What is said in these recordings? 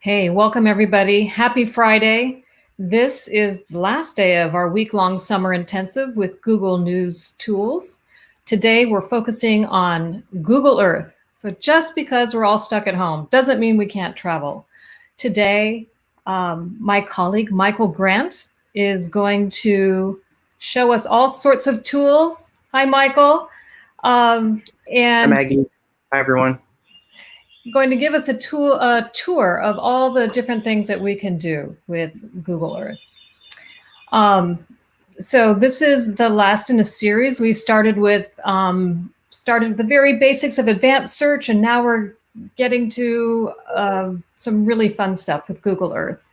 Hey, welcome everybody. Happy Friday. This is the last day of our week-long summer intensive with Google News tools. Today we're focusing on Google Earth. So just because we're all stuck at home doesn't mean we can't travel. Today, my colleague Michael Grant is going to show us all sorts of tools. Hi, Michael. Um, Hi, and Maggie. Hi, everyone. going to give us a tour of all the different things that we can do with Google Earth. Um, so this is the last in a series. We started with the very basics of advanced search, and now we're getting to some really fun stuff with Google Earth.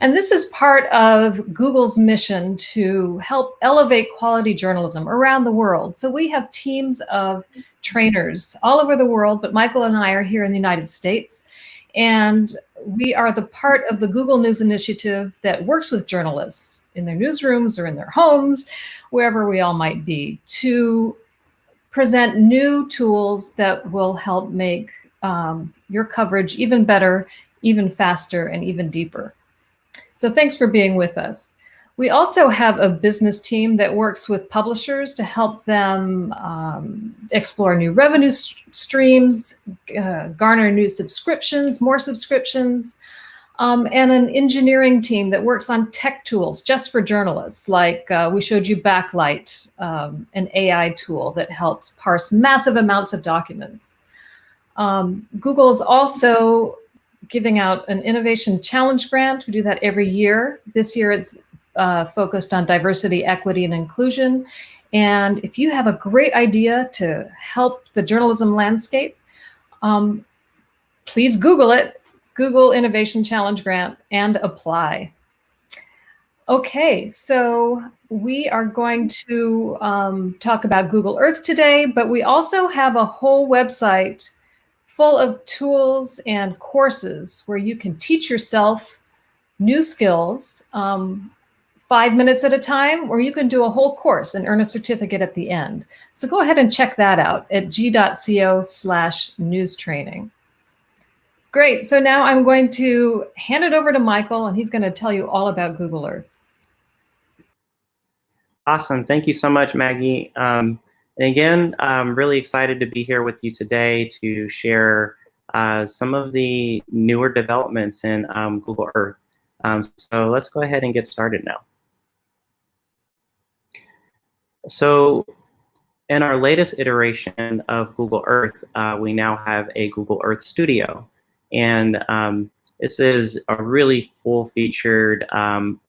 And this is part of Google's mission to help elevate quality journalism around the world. So we have teams of trainers all over the world, but Michael and I are here in the United States. And we are the part of the Google News Initiative that works with journalists in their newsrooms or in their homes, wherever we all might be, to present new tools that will help make your coverage even better, even faster, and even deeper. So thanks for being with us. We also have a business team that works with publishers to help them explore new revenue streams, garner new subscriptions, more subscriptions, and an engineering team that works on tech tools just for journalists, like we showed you Backlight, an AI tool that helps parse massive amounts of documents. Google is also giving out an Innovation Challenge grant. We do that every year. This year it's focused on diversity, equity, and inclusion. And if you have a great idea to help the journalism landscape, please Google it, Google Innovation Challenge grant, and apply. Okay, so we are going to talk about Google Earth today, but we also have a whole website full of tools and courses where you can teach yourself new skills 5 minutes at a time, or you can do a whole course and earn a certificate at the end. So go ahead and check that out at g.co/news training. Great, so now I'm going to hand it over to Michael, and he's going to tell you all about Google Earth. Awesome. Thank you so much, Maggie. And again, I'm really excited to be here with you today to share some of the newer developments in Google Earth. So let's go ahead and get started now. So in our latest iteration of Google Earth, we now have a Google Earth Studio. And this is a really full-featured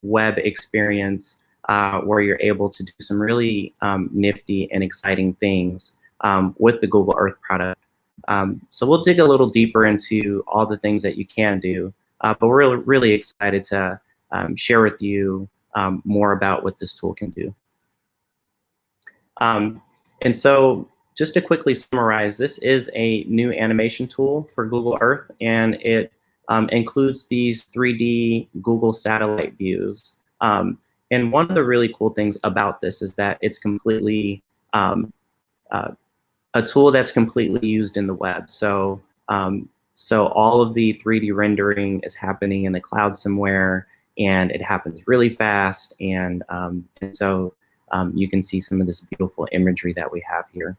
web experience where you're able to do some really nifty and exciting things with the Google Earth product. So we'll dig a little deeper into all the things that you can do, but we're really excited to share with you more about what this tool can do. And so just to quickly summarize, this is a new animation tool for Google Earth, and it includes these 3D Google satellite views. And one of the really cool things about this is that it's completely a tool that's completely used in the web. So, so all of the 3D rendering is happening in the cloud somewhere, and it happens really fast. And so you can see some of this beautiful imagery that we have here.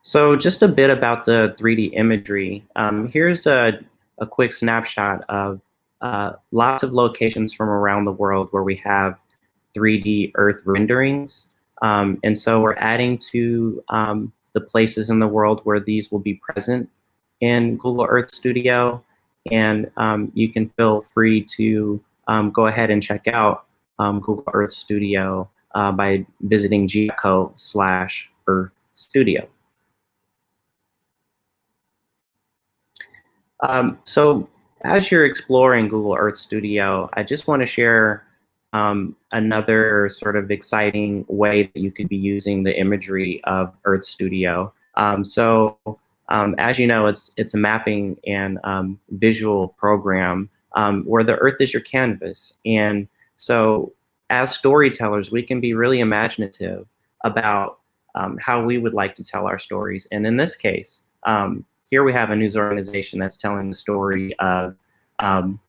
So just a bit about the 3D imagery. Here's a quick snapshot of lots of locations from around the world where we have 3D Earth renderings. And so we're adding to the places in the world where these will be present in Google Earth Studio. And you can feel free to go ahead and check out Google Earth Studio by visiting g.co/Earth Studio. So as you're exploring Google Earth Studio, I just want to share another sort of exciting way that you could be using the imagery of Earth Studio. As you know, it's a mapping and visual program where the Earth is your canvas. And so as storytellers, we can be really imaginative about how we would like to tell our stories. And in this case, here we have a news organization that's telling the story of um,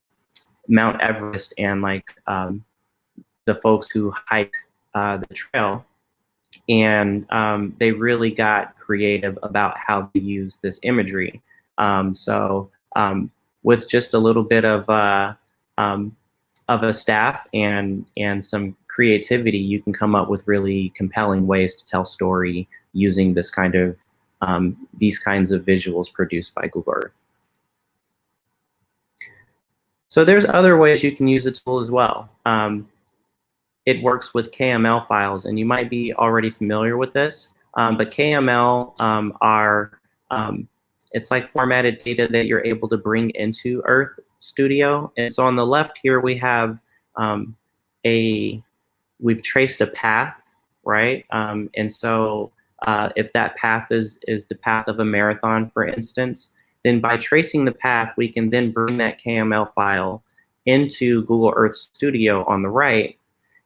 Mount Everest and like the folks who hike the trail. And they really got creative about how to use this imagery. So with just a little bit um, of a staff and some creativity, you can come up with really compelling ways to tell story using this kind of these kinds of visuals produced by Google Earth. So there's other ways you can use the tool as well. It works with KML files, and you might be already familiar with this, but KML are, it's like formatted data that you're able to bring into Earth Studio. And so on the left here, we have we've traced a path, right? And so if that path is the path of a marathon, for instance, then by tracing the path, we can then bring that KML file into Google Earth Studio on the right,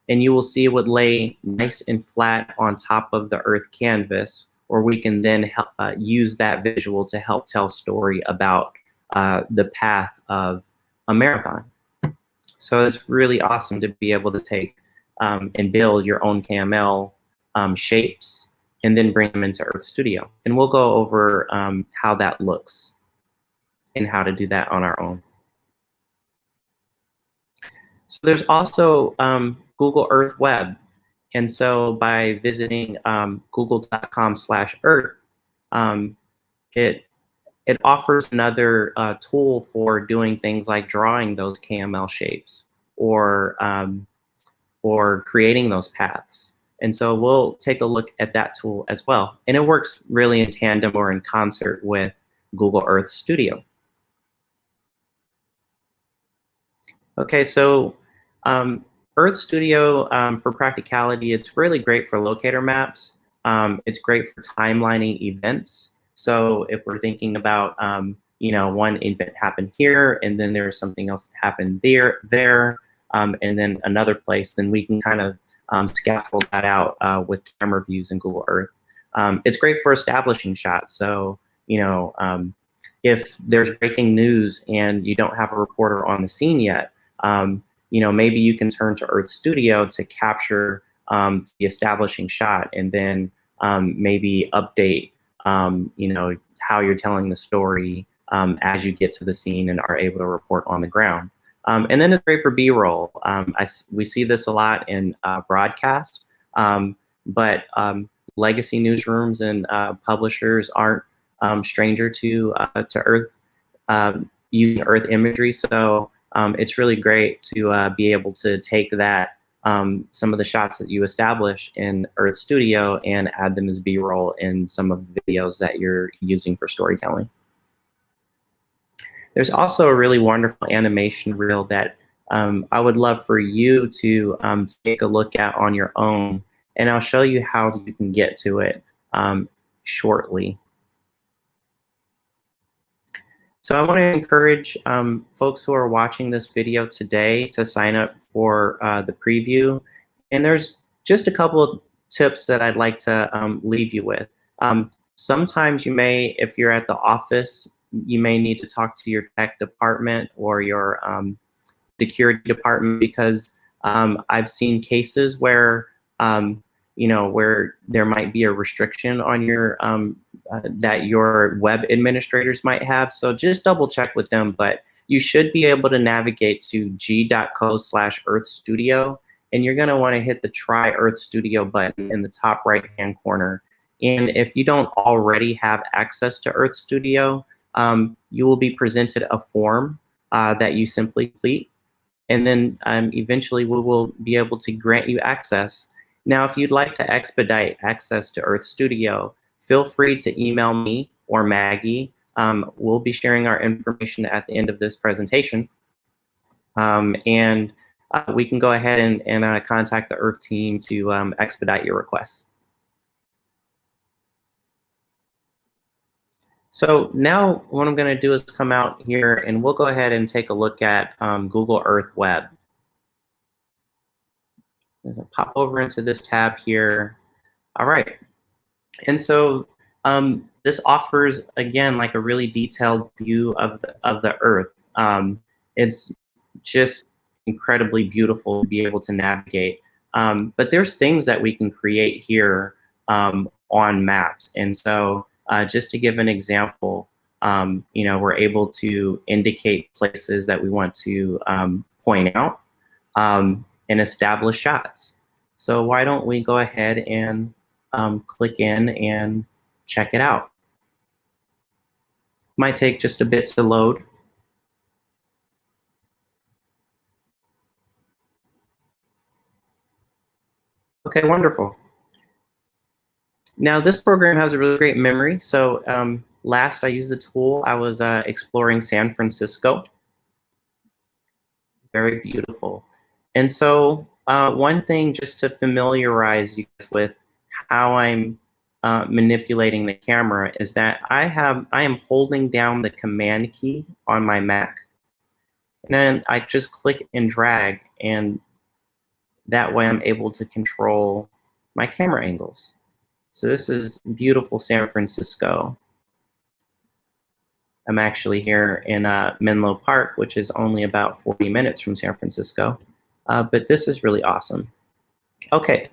and you will see it would lay nice and flat on top of the Earth canvas, or we can then help, use that visual to help tell story about the path of a marathon. So it's really awesome to be able to take and build your own KML shapes and then bring them into Earth Studio. And we'll go over how that looks and how to do that on our own. So there's also Google Earth Web. And so by visiting google.com/earth, it offers another tool for doing things like drawing those KML shapes or creating those paths. And so we'll take a look at that tool as well. And it works really in tandem or in concert with Google Earth Studio. Okay, so Earth Studio, for practicality, it's really great for locator maps. It's great for timelining events. So if we're thinking about, you know, one event happened here, and then there's something else that happened there, and then another place, then we can kind of scaffold that out with camera views in Google Earth. It's great for establishing shots. So, you know, if there's breaking news and you don't have a reporter on the scene yet, you know, maybe you can turn to Earth Studio to capture the establishing shot, and then maybe update, you know, how you're telling the story as you get to the scene and are able to report on the ground. And then it's great for B-roll. We see this a lot in broadcast, but legacy newsrooms and publishers aren't stranger to Earth, using Earth imagery. So it's really great to be able to take that, some of the shots that you establish in Earth Studio and add them as B-roll in some of the videos that you're using for storytelling. There's also a really wonderful animation reel that I would love for you to take a look at on your own, and I'll show you how you can get to it shortly. So I want to encourage folks who are watching this video today to sign up for the preview. And there's just a couple of tips that I'd like to leave you with. Sometimes you may, if you're at the office, you may need to talk to your tech department or your security department, because I've seen cases where you know, where there might be a restriction on your that your web administrators might have. So just double check with them, but you should be able to navigate to g.co/Earth Studio, and you're going to want to hit the Try Earth Studio button in the top right-hand corner. And if you don't already have access to Earth Studio, you will be presented a form that you simply complete, and then eventually we will be able to grant you access. Now, if you'd like to expedite access to Earth Studio, feel free to email me or Maggie. We'll be sharing our information at the end of this presentation. And we can go ahead and contact the Earth team to expedite your requests. So now what I'm going to do is come out here and we'll go ahead and take a look at Google Earth Web. Pop over into this tab here. All right. And so This offers, again, like a really detailed view of the Earth. It's just incredibly beautiful to be able to navigate. But there's things that we can create here on maps. And so just to give an example, we're able to indicate places that we want to point out and establish shots. So why don't we go ahead and click in and check it out. Might take just a bit to load. Okay, wonderful. Now this program has a really great memory. So last I used the tool, I was exploring San Francisco. Very beautiful. And so one thing just to familiarize you guys with how I'm manipulating the camera is that I am holding down the command key on my Mac. And then I just click and drag, and that way I'm able to control my camera angles. So this is beautiful San Francisco. I'm actually here in Menlo Park, which is only about 40 minutes from San Francisco. But this is really awesome. Okay,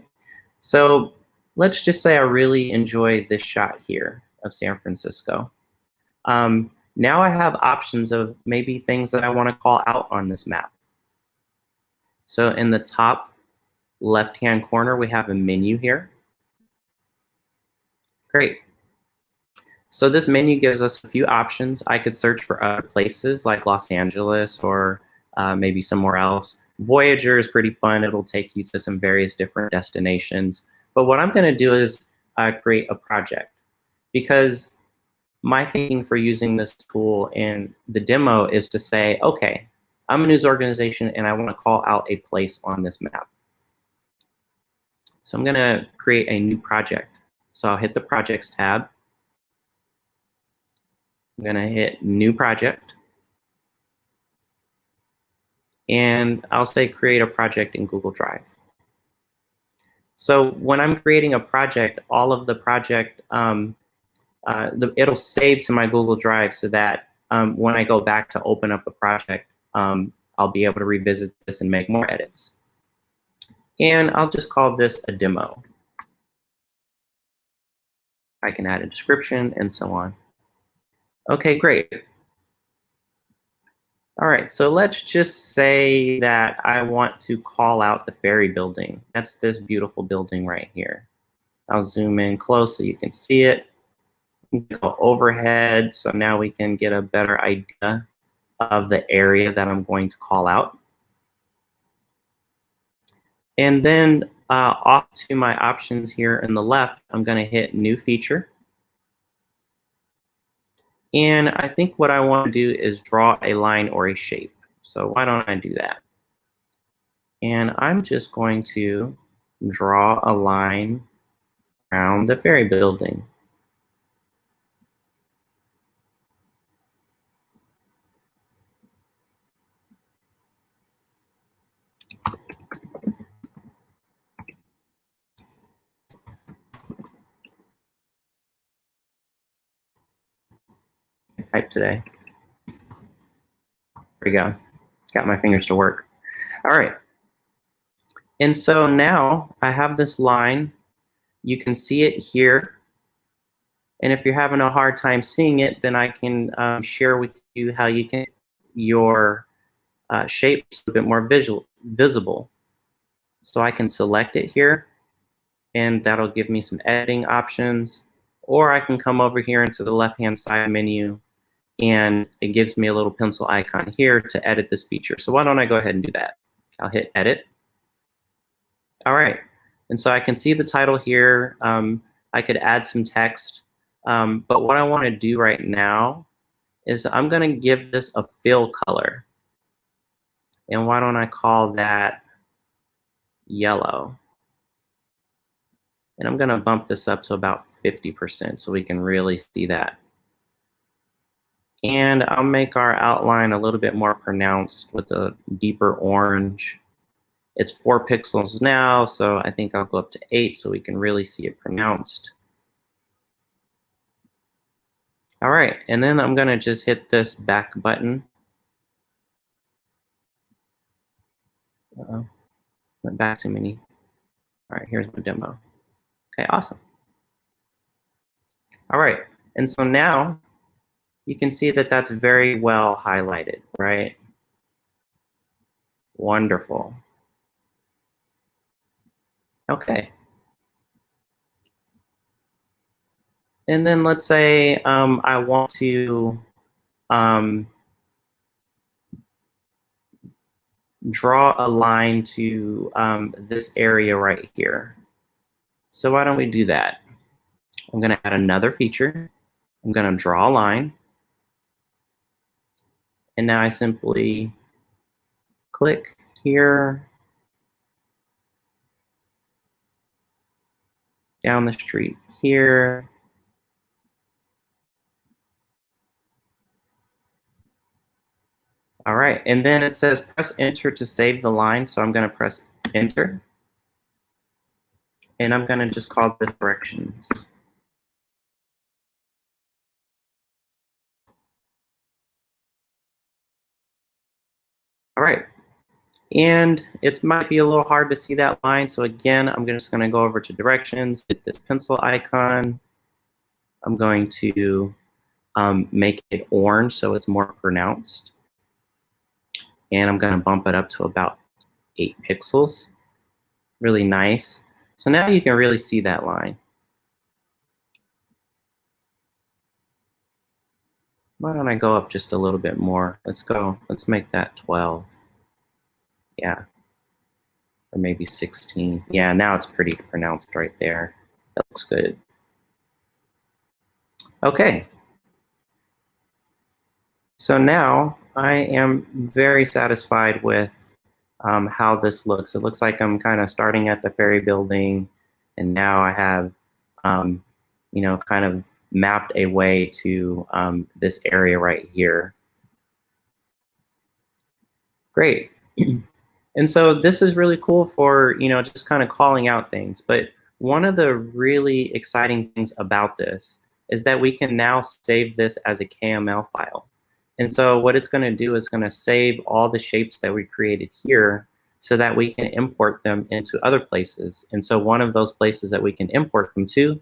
so let's just say I really enjoy this shot here of San Francisco. Now I have options of maybe things that I want to call out on this map. So in the top left-hand corner, we have a menu here. Great. So this menu gives us a few options. I could search for other places like Los Angeles or maybe somewhere else. Voyager is pretty fun. It'll take you to some various different destinations. But what I'm going to do is create a project, because my thinking for using this tool in the demo is to say, okay, I'm a news organization and I want to call out a place on this map. So I'm going to create a new project. So I'll hit the Projects tab. I'm going to hit New Project. And I'll say Create a Project in Google Drive. So when I'm creating a project, all of the project, it'll save to my Google Drive so that when I go back to open up a project, I'll be able to revisit this and make more edits. And I'll just call this a demo. I can add a description and so on. Okay, great. All right, so let's just say that I want to call out the ferry building. That's this beautiful building right here. I'll zoom in close so you can see it. Go overhead, so now we can get a better idea of the area that I'm going to call out. And then off to my options here in the left, I'm going to hit New Feature. And I think what I want to do is draw a line or a shape. So why don't I do that? And I'm just going to draw a line around the ferry building. Type today. There we go. Got my fingers to work. All right. And so now I have this line. You can see it here. And if you're having a hard time seeing it, then I can share with you how you can your shapes a bit more visible. So I can select it here, and that'll give me some editing options. Or I can come over here into the left-hand side menu, and it gives me a little pencil icon here to edit this feature. So why don't I go ahead and do that? I'll hit Edit. All right, and so I can see the title here. I could add some text, but what I want to do right now is I'm going to give this a fill color. And why don't I call that yellow? And I'm going to bump this up to about 50% so we can really see that. And I'll make our outline a little bit more pronounced with a deeper orange. It's 4 pixels now, so I think I'll go up to 8 so we can really see it pronounced. All right, and then I'm gonna just hit this back button. Uh-oh, went back too many. All right, here's my demo. Okay, awesome. All right, and so now you can see that that's very well highlighted, right? Wonderful. Okay. And then let's say I want to um, draw a line to this area right here. So why don't we do that? I'm going to add another feature. I'm going to draw a line. And now I simply click here, down the street here. All right, and then it says press enter to save the line. So I'm going to press enter. And I'm going to just call the directions. All right. And it might be a little hard to see that line. So again, I'm just going to go over to directions, hit this pencil icon. I'm going to make it orange so it's more pronounced. And I'm going to bump it up to about 8 pixels. Really nice. So now you can really see that line. Why don't I go up just a little bit more? Let's make that 12. Yeah. Or maybe 16. Yeah, now it's pretty pronounced right there. That looks good. Okay. So now I am very satisfied with how this looks. It looks like I'm kind of starting at the ferry building, and now I have, um, kind of mapped a way to this area right here. Great. And so this is really cool for, just kind of calling out things. But one of the really exciting things about this is that we can now save this as a KML file. And so what it's going to do is going to save all the shapes that we created here so that we can import them into other places. And so one of those places that we can import them to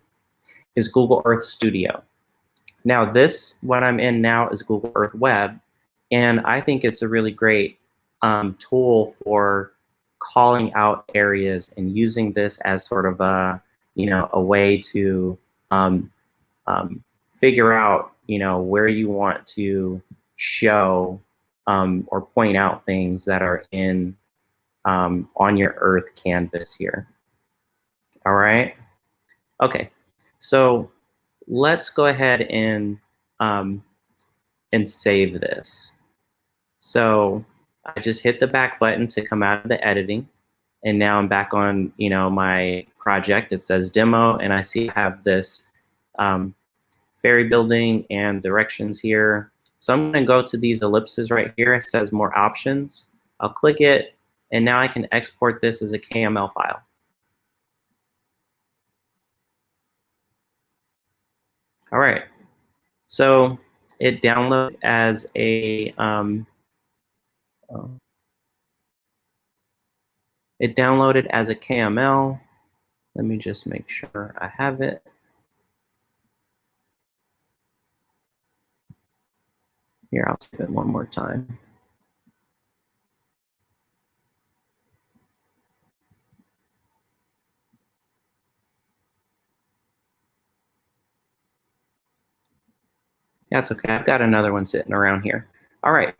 is Google Earth Studio. Now what I'm in now is Google Earth Web, and I think it's a really great tool for calling out areas and using this as sort of a way to um, figure out, where you want to show or point out things that are in on your Earth canvas here. All right. Okay. So let's go ahead um, and save this. So I just hit the back button to come out of the editing, and now I'm back on, my project. It says demo, and I see I have this ferry building and directions here. So I'm going to go to these ellipses right here. It says more options. I'll click it, and now I can export this as a KML file. All right. So it downloaded as a KML. Let me just make sure I have it. Here, I'll save it one more time. That's okay. I've got another one sitting around here. All right.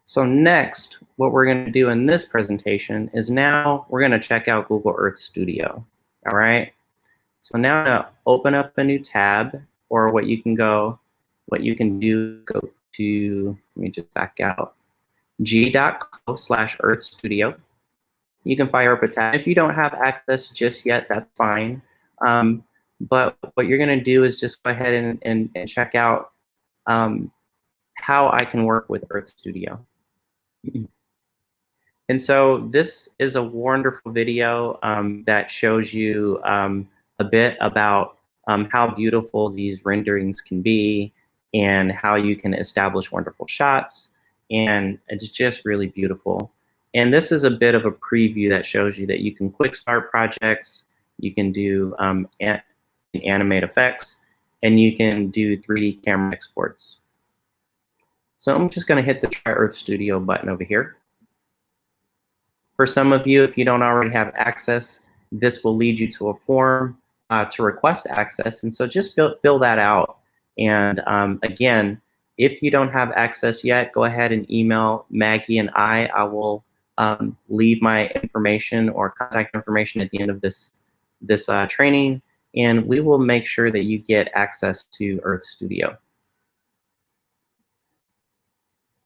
So next, what we're going to do in this presentation is now we're going to check out Google Earth Studio. All right. So now to open up a new tab, or what you can do, go to, let me just back out, g.co/Earth Studio. You can fire up a tab. If you don't have access just yet, that's fine. But what you're going to do is just go ahead and check out how I can work with Earth Studio. And so this is a wonderful video that shows you a bit about how beautiful these renderings can be and how you can establish wonderful shots. And it's just really beautiful. And this is a bit of a preview that shows you that you can quick start projects, you can do animate effects, and you can do 3D camera exports. So I'm just going to hit the Try Earth Studio button over here. For some of you, if you don't already have access, this will lead you to a form to request access. And so just fill that out. And again, if you don't have access yet, go ahead and email Maggie and I. I will leave my information or contact information at the end of this training, and we will make sure that you get access to Earth Studio.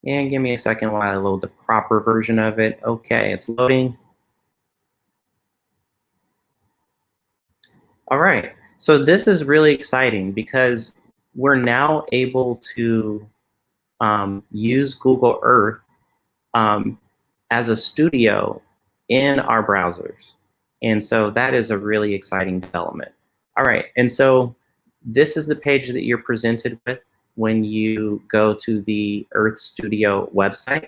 And give me a second while I load the proper version of it. Okay, it's loading. All right, so this is really exciting because we're now able to use Google Earth as a studio in our browsers. And so that is a really exciting development. All right, and so this is the page that you're presented with when you go to the Earth Studio website.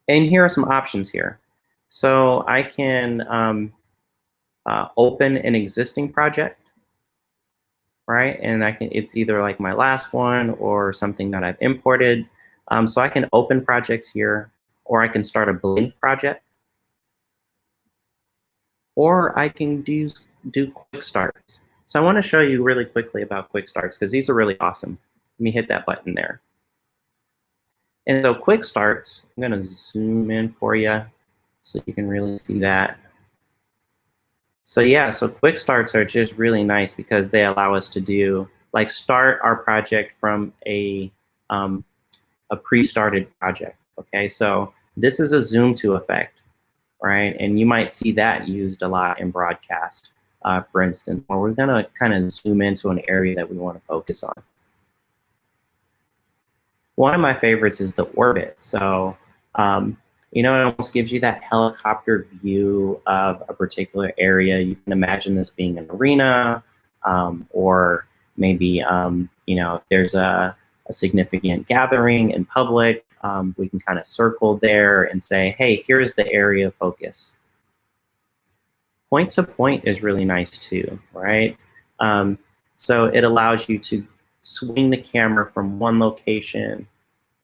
And here are some options here. So I can open an existing project, right? And it's either like my last one or something that I've imported. So I can open projects here, or I can start a blank project, or I can do quick starts. So I want to show you really quickly about quick starts because these are really awesome. Let me hit that button there. And so quick starts, I'm going to zoom in for you so you can really see that. So yeah, so quick starts are just really nice because they allow us to do like start our project from a pre-started project. Okay, so this is a zoom to effect, right? And you might see that used a lot in broadcast, for instance, where we're gonna kind of zoom into an area that we want to focus on. One of my favorites is the orbit. So, you know, it almost gives you that helicopter view of a particular area. You can imagine this being an arena, or maybe, you know, if there's a significant gathering in public, we can kind of circle there and say, hey, here's the area of focus. Point to point is really nice too, right? So it allows you to swing the camera from one location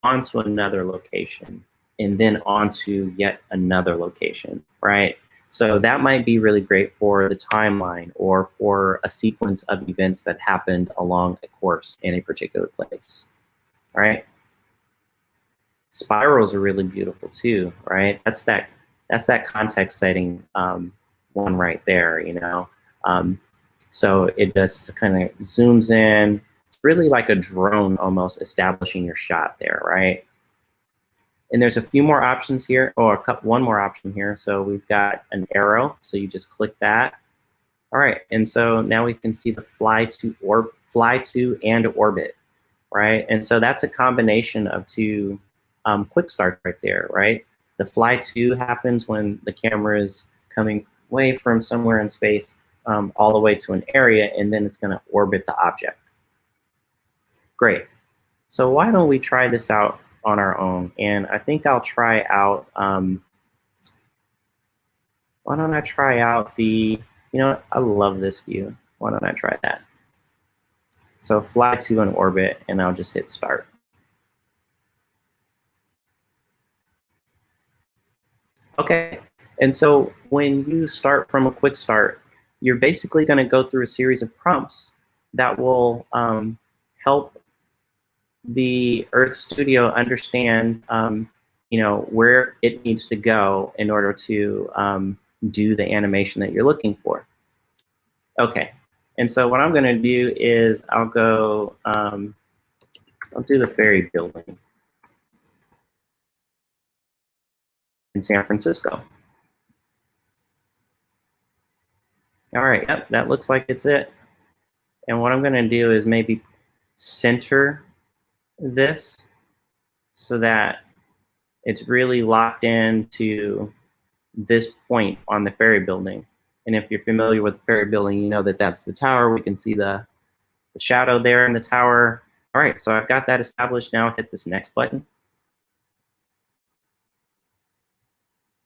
onto another location and then onto yet another location, right? So that might be really great for the timeline or for a sequence of events that happened along a course in a particular place, right? Spirals are really beautiful too, right? That's that context setting one right there, you know? So it just kind of zooms in. It's really like a drone almost establishing your shot there, right? And there's a few more options here, or one more option here. So we've got an arrow, so you just click that. All right, and so now we can see the fly to and orbit, right? And so that's a combination of two quick starts right there, right? The fly to happens when the camera is coming away from somewhere in space all the way to an area, and then it's going to orbit the object. Great. So why don't we try this out on our own? And I think I'll try out, why don't I try out the, you know, I love this view. Why don't I try that? So fly to an orbit, and I'll just hit start. Okay, and so when you start from a quick start, you're basically going to go through a series of prompts that will help the Earth Studio understand, you know, where it needs to go in order to do the animation that you're looking for. Okay, and so what I'm going to do is I'll go, I'll do the ferry building in San Francisco. All right, yep, that looks like it's it. And what I'm going to do is maybe center this so that it's really locked into this point on the ferry building. And if you're familiar with the ferry building, you know that that's the tower. We can see the shadow there in the tower. All right, so I've got that established now. Hit this next button.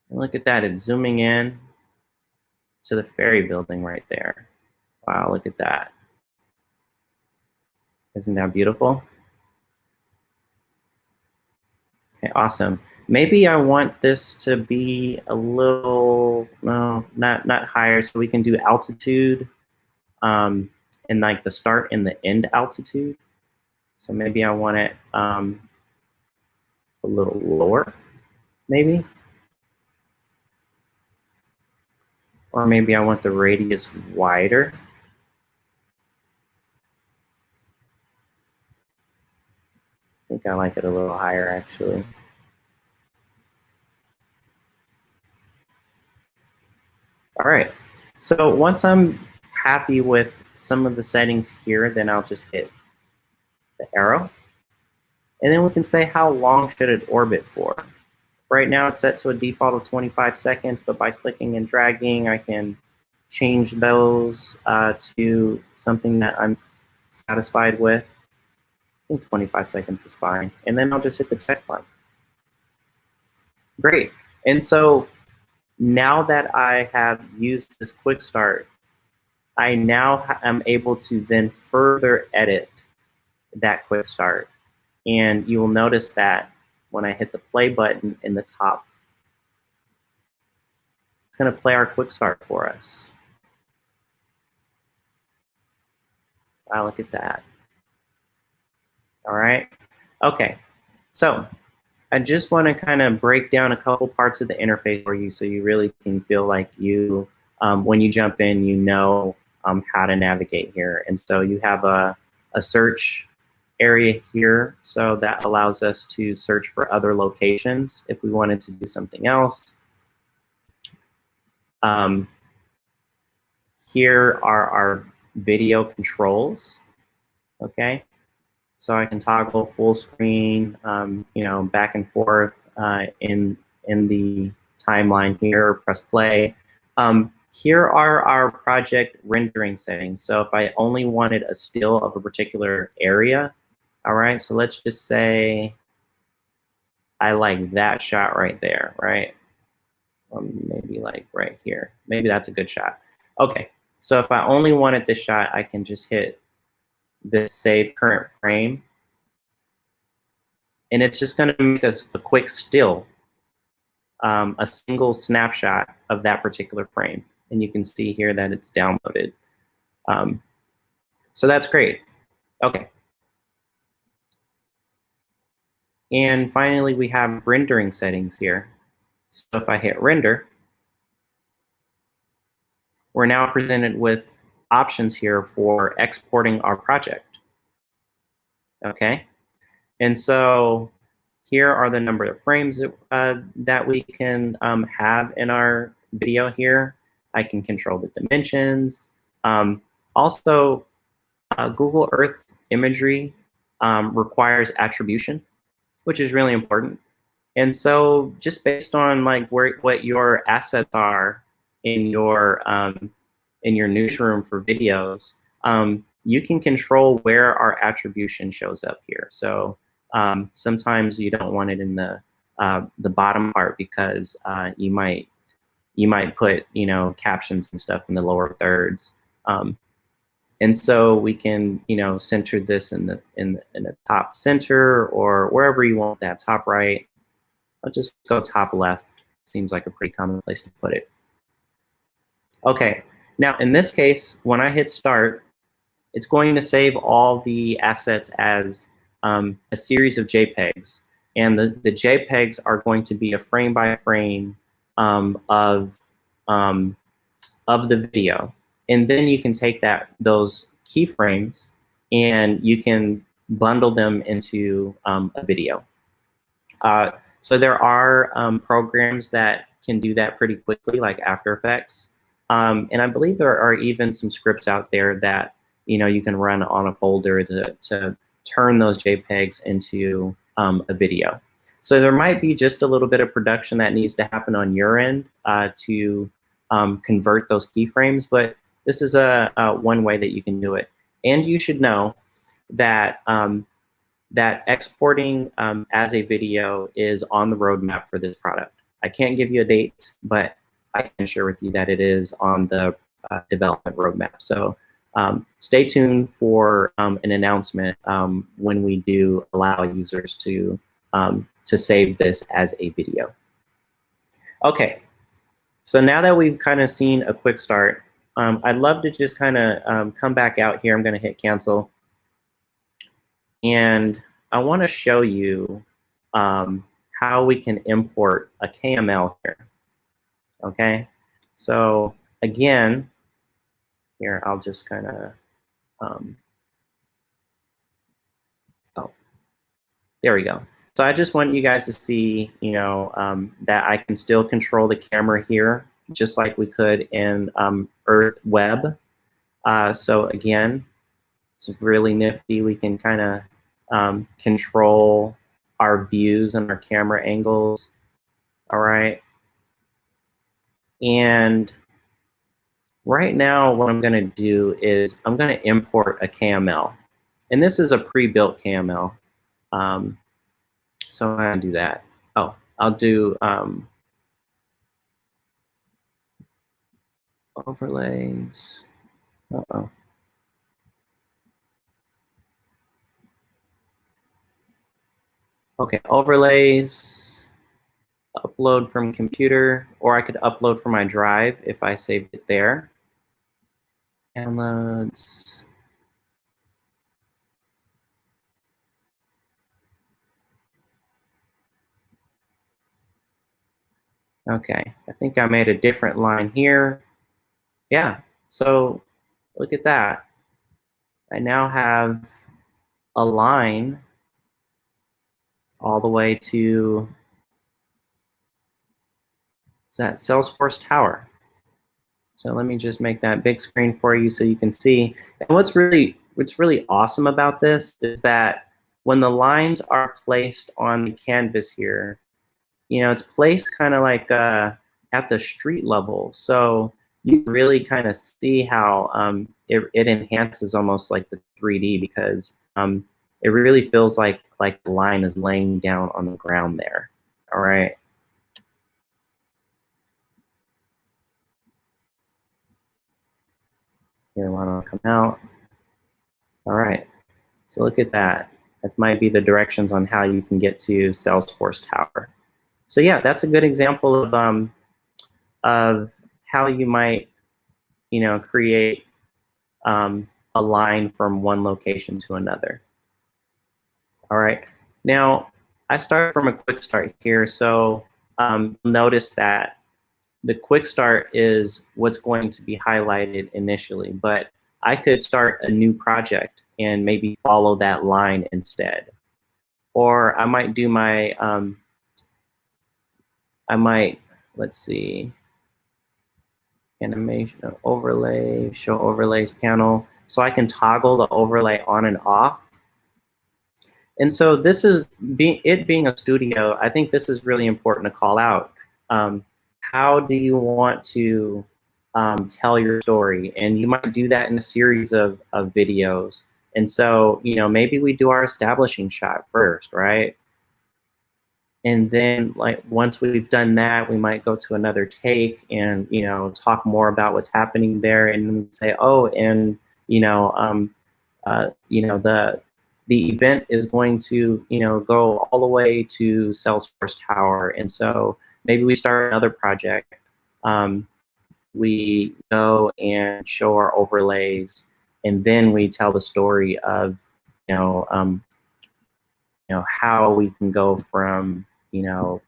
And look at that, it's zooming in to the ferry building right there. Wow, look at that. Isn't that beautiful? Okay, awesome. Maybe I want this to be a little, no, not higher, so we can do altitude and like the start and the end altitude. So maybe I want it a little lower, maybe. Or maybe I want the radius wider. I think I like it a little higher, actually. All right, so once I'm happy with some of the settings here, then I'll just hit the arrow. And then we can say how long should it orbit for. Right now it's set to a default of 25 seconds, but by clicking and dragging, I can change those to something that I'm satisfied with. I think 25 seconds is fine. And then I'll just hit the check button. Great. And so now that I have used this quick start, I now am able to then further edit that quick start. And you will notice that when I hit the play button in the top, it's going to play our quick start for us. Wow, look at that. All right. Okay. So I just want to kind of break down a couple parts of the interface for you so you really can feel like you, when you jump in, you know how to navigate here. And so you have a search area here, so that allows us to search for other locations if we wanted to do something else. Here are our video controls, okay? So I can toggle full screen, you know, back and forth in the timeline here, press play. Here are our project rendering settings. So if I only wanted a still of a particular area, all right, so let's just say I like that shot right there, right? Maybe like right here. Maybe that's a good shot. Okay, so if I only wanted this shot, I can just hit this save current frame. And it's just going to make us a quick still, a single snapshot of that particular frame. And you can see here that it's downloaded. So that's great. Okay. And finally, we have rendering settings here. So if I hit render, we're now presented with options here for exporting our project. Okay. And so here are the number of frames that we can have in our video here. I can control the dimensions. Also, Google Earth imagery requires attribution, which is really important. And so just based on like what your assets are in your newsroom for videos, you can control where our attribution shows up here. So sometimes you don't want it in the bottom part because you might put, you know, captions and stuff in the lower thirds. And so we can, you know, center this in the top center or wherever you want that, top right. I'll just go top left. Seems like a pretty common place to put it. Okay, now in this case, when I hit start, it's going to save all the assets as a series of JPEGs. And the JPEGs are going to be a frame by frame of the video. And then you can take those keyframes and you can bundle them into a video. So there are programs that can do that pretty quickly, like After Effects. And I believe there are even some scripts out there that, you know, you can run on a folder to turn those JPEGs into a video. So there might be just a little bit of production that needs to happen on your end to convert those keyframes, but this is one way that you can do it. And you should know that that exporting as a video is on the roadmap for this product. I can't give you a date, but I can share with you that it is on the development roadmap. So stay tuned for an announcement when we do allow users to save this as a video. Okay, so now that we've kind of seen a quick start, I'd love to just kind of come back out here. I'm going to hit cancel. And I want to show you how we can import a KML here. Okay, so again, here I'll just kind of, oh, there we go. So I just want you guys to see, you know, that I can still control the camera here, just like we could in Earth Web. So again, it's really nifty. We can kind of control our views and our camera angles. All right. And right now, what I'm going to do is I'm going to import a KML. And this is a pre-built KML. So I'm going to do that. Oh, I'll do overlays. Uh-oh. Okay, overlays, upload from computer, or I could upload from my drive if I saved it there. Downloads. Okay, I think I made a different line here. Yeah, so look at that. I now have a line all the way to that Salesforce Tower. So let me just make that big screen for you so you can see. And what's really awesome about this is that when the lines are placed on the canvas here, you know, it's placed kind of like at the street level. So you really kind of see how it enhances almost like the 3D, because it really feels like the line is laying down on the ground there. All right. Here, why don't I come out? All right. So look at that. That might be the directions on how you can get to Salesforce Tower. So yeah, that's a good example of how you might, you know, create a line from one location to another. All right. Now, I start from a quick start here. So notice that the quick start is what's going to be highlighted initially, but I could start a new project and maybe follow that line instead. Or I might do my, let's see, animation overlay, show overlays panel. So I can toggle the overlay on and off. And so this is, it being a studio, I think this is really important to call out. How do you want to tell your story? And you might do that in a series of videos. And so, you know, maybe we do our establishing shot first, right? And then, like, once we've done that, we might go to another take and, you know, talk more about what's happening there, and say, oh, and you know, the event is going to, you know, go all the way to Salesforce Tower, and so maybe we start another project. We go and show our overlays, and then we tell the story of, you know, how we can go from, you know,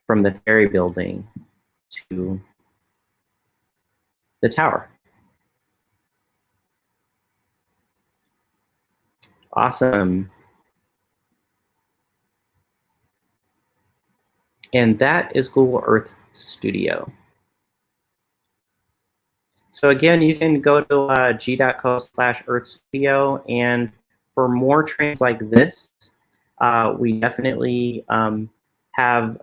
from the ferry building to the tower. Awesome. And that is Google Earth Studio. So again, you can go to g.co/Earth Studio, and for more trainings like this, we definitely have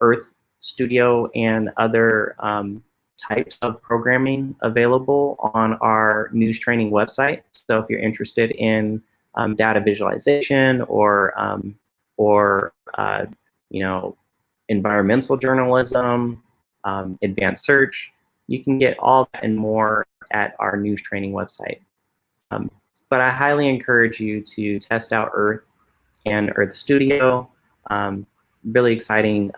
Earth Studio and other types of programming available on our news training website. So if you're interested in data visualization or you know, environmental journalism, advanced search. You can get all that and more at our news training website. But I highly encourage you to test out Earth and Earth Studio. Um, really exciting,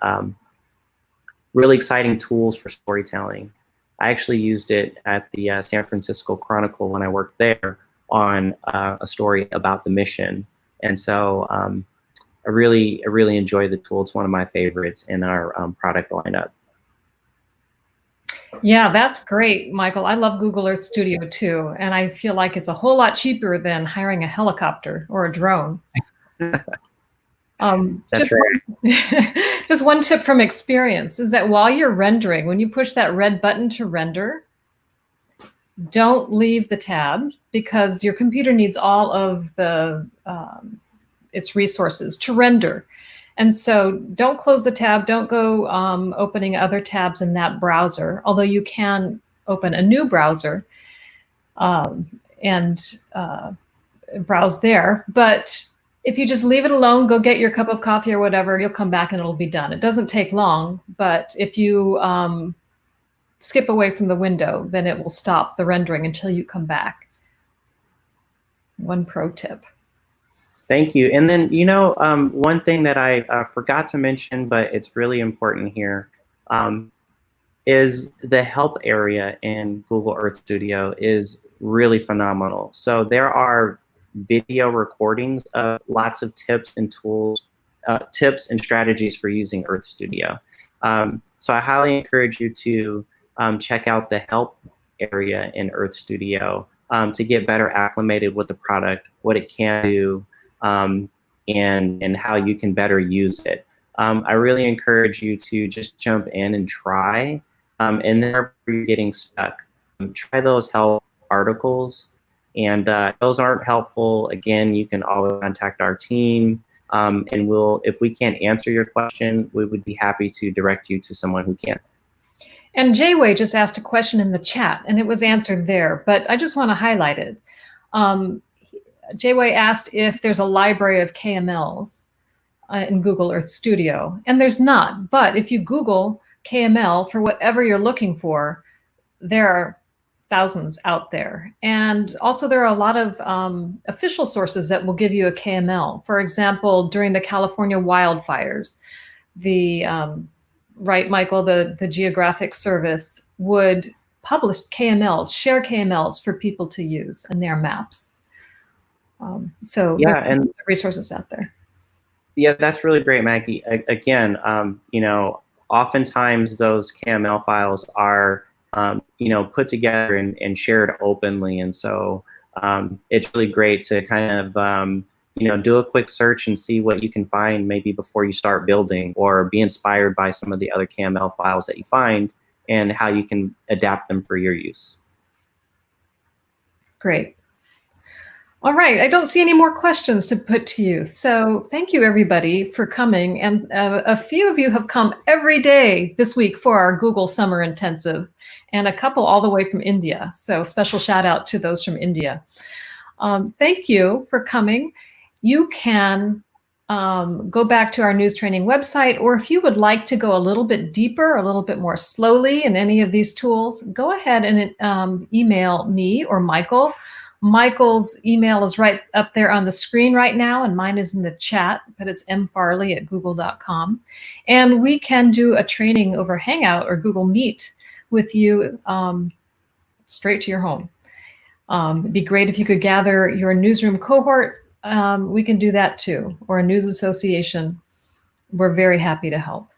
really exciting tools for storytelling. I actually used it at the San Francisco Chronicle when I worked there on a story about the mission. And so I really enjoy the tool. It's one of my favorites in our product lineup. Yeah, that's great, Michael. I love Google Earth Studio too, and I feel like it's a whole lot cheaper than hiring a helicopter or a drone. That's right. Just one tip from experience is that while you're rendering, when you push that red button to render, don't leave the tab because your computer needs all of the its resources to render. And so don't close the tab, don't go opening other tabs in that browser, although you can open a new browser and browse there. But if you just leave it alone, go get your cup of coffee or whatever, you'll come back and it'll be done. It doesn't take long, but if you skip away from the window, then it will stop the rendering until you come back. One pro tip. Thank you. And then, you know, one thing that I forgot to mention, but it's really important here, is the help area in Google Earth Studio is really phenomenal. So there are video recordings of lots of tips and tools, tips and strategies for using Earth Studio. So I highly encourage you to check out the help area in Earth Studio to get better acclimated with the product, what it can do, and how you can better use it. I really encourage you to just jump in and try, and then if you're getting stuck, try those help articles. And those aren't helpful, again, you can always contact our team, and if we can't answer your question, we would be happy to direct you to someone who can. And Jayway just asked a question in the chat, and it was answered there, but I just want to highlight it. Jayway asked if there's a library of KMLs in Google Earth Studio, and there's not. But if you Google KML for whatever you're looking for, there are thousands out there. And also there are a lot of official sources that will give you a KML. For example, during the California wildfires, the right, Michael, the Geographic Service would publish KMLs, share KMLs for people to use in their maps. So yeah, and resources out there. Yeah, that's really great, Maggie. Again, you know, oftentimes those KML files are, you know, put together and shared openly, and so it's really great to kind of, you know, do a quick search and see what you can find maybe before you start building, or be inspired by some of the other KML files that you find and how you can adapt them for your use. Great. All right, I don't see any more questions to put to you. So thank you everybody for coming. And a few of you have come every day this week for our Google Summer Intensive, and a couple all the way from India. So special shout out to those from India. Thank you for coming. You can go back to our news training website, or if you would like to go a little bit deeper, a little bit more slowly in any of these tools, go ahead and email me or Michael. Michael's email is right up there on the screen right now, and mine is in the chat, but it's mfarley@google.com. And we can do a training over Hangout or Google Meet with you straight to your home. It'd be great if you could gather your newsroom cohort. We can do that too, or a news association. We're very happy to help.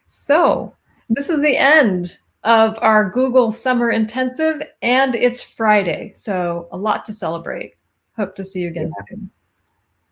So this is the end of our Google Summer Intensive, and it's Friday, so a lot to celebrate. Hope to see you again soon.